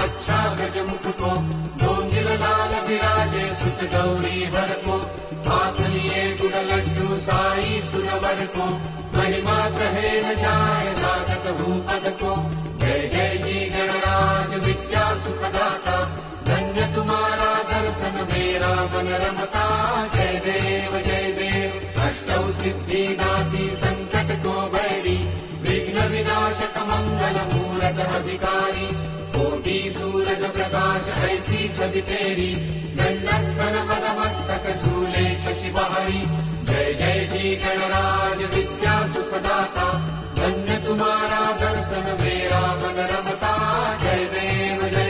अच्छा गजमुख को, दो दिल लाल विराजे सुत गौरी हर को, हाथ लिए गुड़ लड्डू साई सुरवर को, महिमा कहे न जाए लागत हूँ पद को। जय जय जी गणराज विद्या सुखदाता, धन्य तुम्हारा दर्शन मेरा मन रमता। जय देव अष्टौ सिद्धि दासी संकट को बैरी, विघ्न विनाशक मंगल मूरत अधिकारी। कोटि सूरज प्रकाश ऐसी छवि तेरी, दंडस्थन पदमस्तक झूले शशि बहारी। जय जय जी गणराज विद्या सुखदाता, धन्य तुम्हारा दर्शन